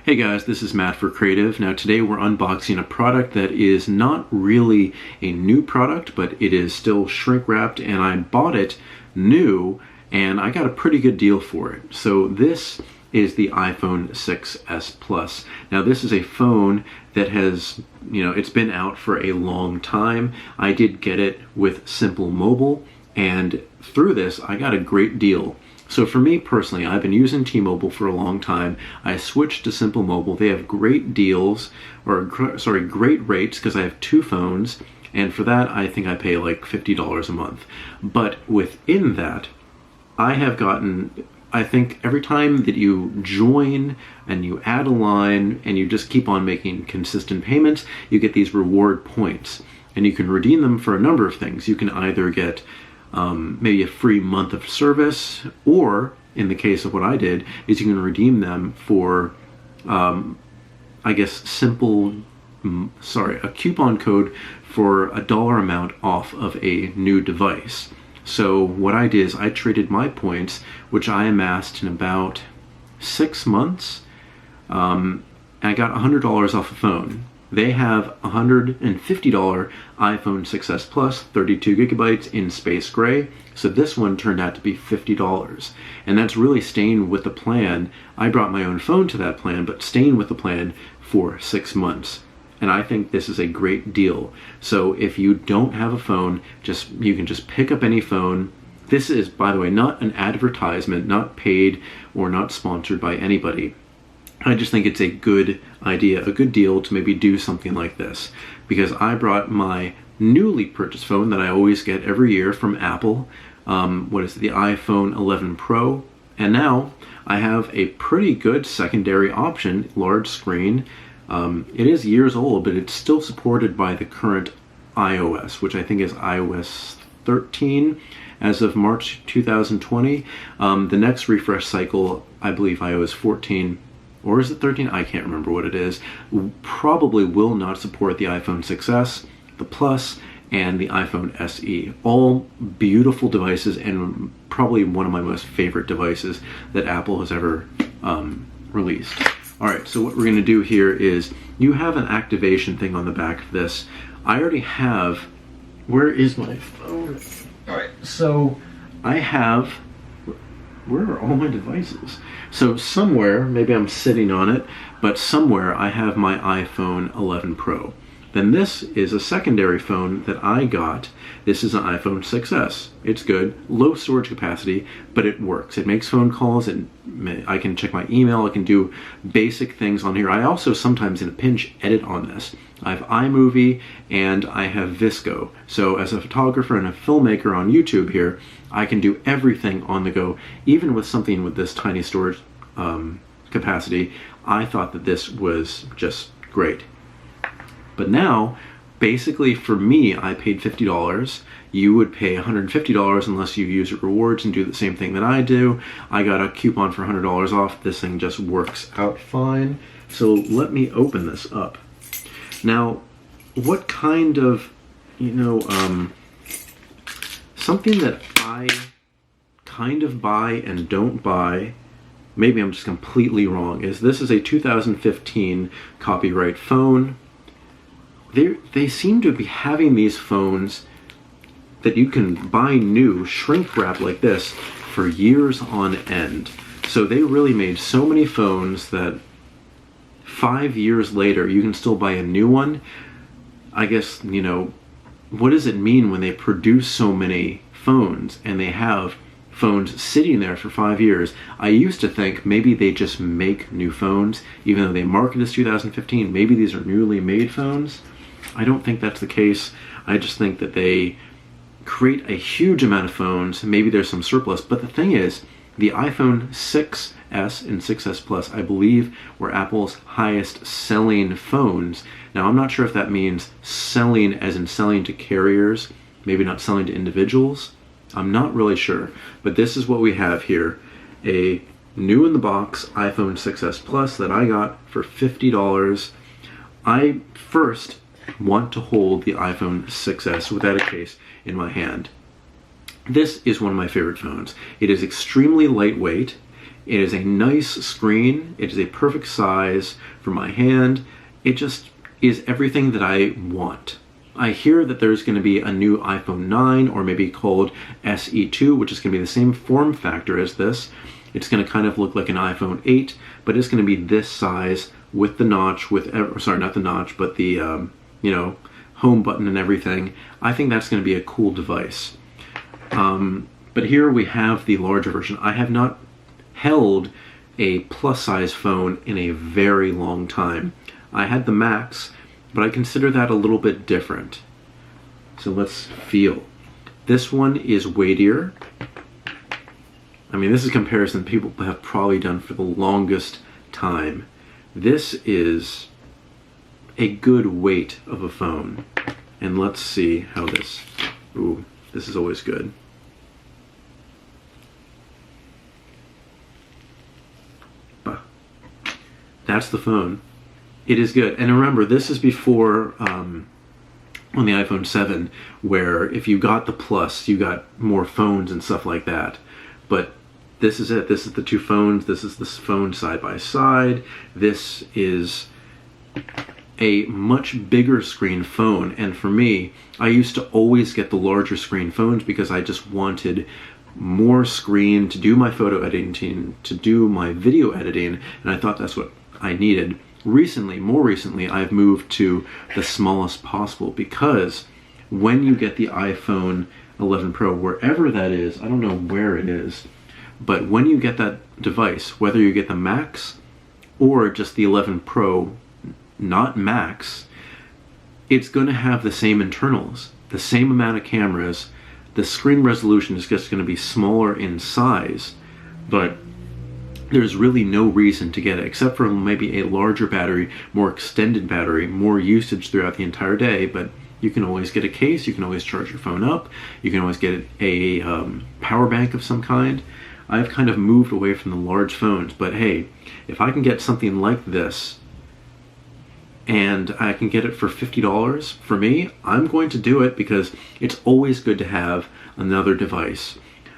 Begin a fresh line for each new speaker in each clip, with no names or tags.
Hey guys, this is Matt for Creative. Now today we're unboxing a product that is not really a new product, but it is still shrink wrapped, and I bought it new and I got a pretty good deal for it. So this is the iPhone 6s Plus. Now this is a phone that has, it's been out for a long time. I did get it with Simple Mobile, and through this I got a great deal. So for me personally, I've been using T-Mobile for a long time. I switched to Simple Mobile. They have great deals, great rates, because I have two phones, and for that I think I pay like $50 a month. But within that, I have gotten, I think every time that you join and you add a line and you just keep on making consistent payments, you get these reward points, and you can redeem them for a number of things. You can either get maybe a free month of service, or in the case of what I did, is you can redeem them for, I guess, a coupon code for a dollar amount off of a new device. So what I did is I traded my points, which I amassed in about 6 months, and I got $100 off a phone. They have a $150 iPhone 6s Plus, 32 gigabytes in space gray. So this one turned out to be $50. And that's really staying with the plan. I brought my own phone to that plan, but staying with the plan for 6 months. And I think this is a great deal. So if you don't have a phone, you can just pick up any phone. This is, by the way, not an advertisement, not paid or not sponsored by anybody. I just think it's a good idea, a good deal to maybe do something like this, because I brought my newly purchased phone that I always get every year from Apple, the iPhone 11 Pro, and now I have a pretty good secondary option, large screen. It is years old, but it's still supported by the current iOS, which I think is iOS 13 as of March 2020. The next refresh cycle, I believe iOS 14, or is it 13? I can't remember what it is. Probably will not support the iPhone 6s, the Plus, and the iPhone SE. All beautiful devices, and probably one of my most favorite devices that Apple has ever released. Alright, so what we're going to do here is, you have an activation thing on the back of this. I already have, where is my phone? Alright, so I have, where are all my devices? So somewhere, maybe I'm sitting on it, but somewhere I have my iPhone 11 Pro. Then this is a secondary phone that I got. This is an iPhone 6s. It's good, low storage capacity, but it works. It makes phone calls, and I can check my email, I can do basic things on here. I also sometimes in a pinch edit on this. I have iMovie and I have Visco. So as a photographer and a filmmaker on YouTube here, I can do everything on the go, even with something with this tiny storage capacity. I thought that this was just great. But now, basically for me, I paid $50. You would pay $150 unless you use rewards and do the same thing that I do. I got a coupon for $100 off. This thing just works out fine. So let me open this up. Now, what kind of, something that I kind of buy and don't buy, maybe I'm just completely wrong, is this is a 2015 copyright phone. They seem to be having these phones that you can buy new, shrink wrap like this, for years on end. So they really made so many phones that 5 years later you can still buy a new one. I guess, what does it mean when they produce so many phones and they have phones sitting there for 5 years? I used to think maybe they just make new phones, even though they market as 2015. Maybe these are newly made phones. I don't think that's the case. I just think that they create a huge amount of phones. Maybe there's some surplus, but the thing is, the iPhone 6s and 6s Plus, I believe, were Apple's highest selling phones. Now, I'm not sure if that means selling as in selling to carriers, maybe not selling to individuals. I'm not really sure, but this is what we have here. A new in the box iPhone 6s Plus that I got for $50. I first want to hold the iPhone 6s without a case in my hand. This is one of my favorite phones. It is extremely lightweight. It is a nice screen. It is a perfect size for my hand. It just is everything that I want. I hear that there's going to be a new iPhone 9, or maybe called SE2, which is going to be the same form factor as this. It's going to kind of look like an iPhone 8, but it's going to be this size with the notch, sorry, not the notch, but the, you know, home button and everything. I think that's going to be a cool device. But here we have the larger version. I have not held a plus size phone in a very long time. I had the Max, but I consider that a little bit different. So let's feel. This one is weightier. I mean, this is a comparison people have probably done for the longest time. This is a good weight of a phone. And let's see how this, ooh, this is always good. That's the phone. It is good. And remember, this is before on the iPhone 7, where if you got the Plus, you got more phones and stuff like that. But this is it. This is the two phones. This is this phone side by side. This is a much bigger screen phone. And for me, I used to always get the larger screen phones because I just wanted more screen to do my photo editing, to do my video editing, and I thought that's what I needed. Recently, more recently, I've moved to the smallest possible, because when you get the iPhone 11 Pro, wherever that is, I don't know where it is, but when you get that device, whether you get the Max or just the 11 Pro, not Max, it's going to have the same internals, the same amount of cameras. The screen resolution is just going to be smaller in size, but there's really no reason to get it, except for maybe a larger battery, more extended battery, more usage throughout the entire day. But you can always get a case, you can always charge your phone up, you can always get a power bank of some kind. I've kind of moved away from the large phones, but hey, if I can get something like this, and I can get it for $50, for me, I'm going to do it, because it's always good to have another device.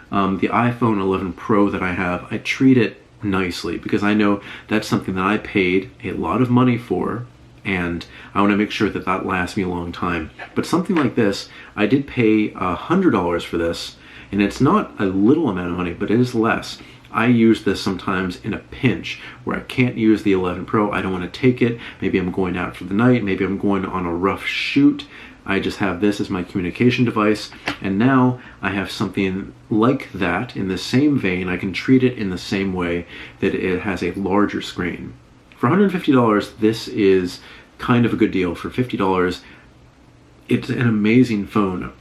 The iPhone 11 Pro that I have, I treat it nicely, because I know that's something that I paid a lot of money for, and I want to make sure that that lasts me a long time. But something like this, I did pay $100 for this, and it's not a little amount of money, but it is less. I use this sometimes in a pinch where I can't use the 11 Pro. I don't want to take it. Maybe I'm going out for the night. Maybe I'm going on a rough shoot. I just have this as my communication device. And now I have something like that in the same vein. I can treat it in the same way that it has a larger screen. For $150, this is kind of a good deal. For $50, it's an amazing phone.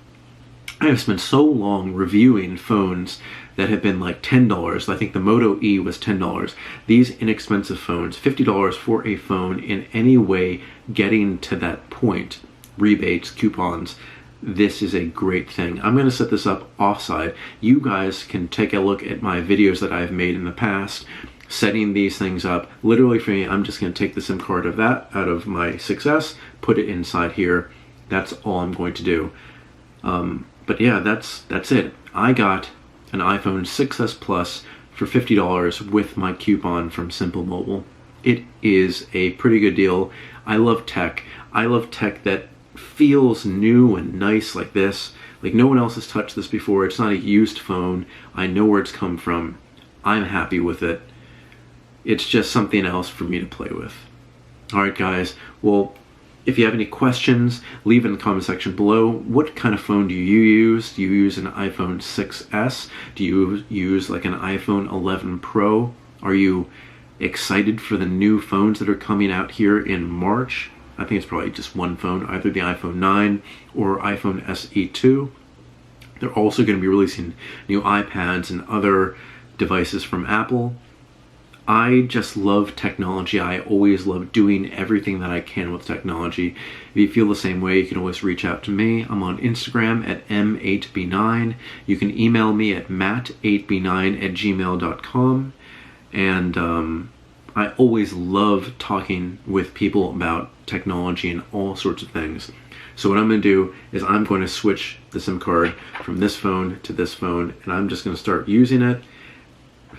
I have spent so long reviewing phones that have been like $10. I think the Moto E was $10. These inexpensive phones, $50 for a phone in any way getting to that point, rebates, coupons, this is a great thing. I'm going to set this up offside. You guys can take a look at my videos that I've made in the past, setting these things up. Literally for me, I'm just going to take the SIM card of that out of my 6S, put it inside here. That's all I'm going to do. But yeah, that's it. I got an iPhone 6S Plus for $50 with my coupon from Simple Mobile. It is a pretty good deal. I love tech. I love tech that feels new and nice like this. Like no one else has touched this before. It's not a used phone. I know where it's come from. I'm happy with it. It's just something else for me to play with. Alright guys, well, if you have any questions, leave in the comment section below. What kind of phone do you use? Do you use an iPhone 6S? Do you use like an iPhone 11 Pro? Are you excited for the new phones that are coming out here in March? I think it's probably just one phone, either the iPhone 9 or iPhone SE2. They're also going to be releasing new iPads and other devices from Apple. I just love technology. I always love doing everything that I can with technology. If you feel the same way, you can always reach out to me. I'm on Instagram at m8b9. You can email me at matt8b9@gmail.com. And I always love talking with people about technology and all sorts of things. So what I'm going to do is I'm going to switch the SIM card from this phone to this phone, and I'm just going to start using it.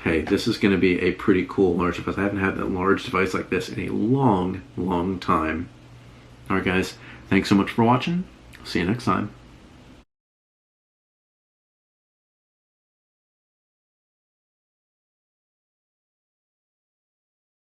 hey, this is going to be a pretty cool large device. I haven't had a large device like this in a long, long time. Alright guys, thanks so much for watching. See you next time.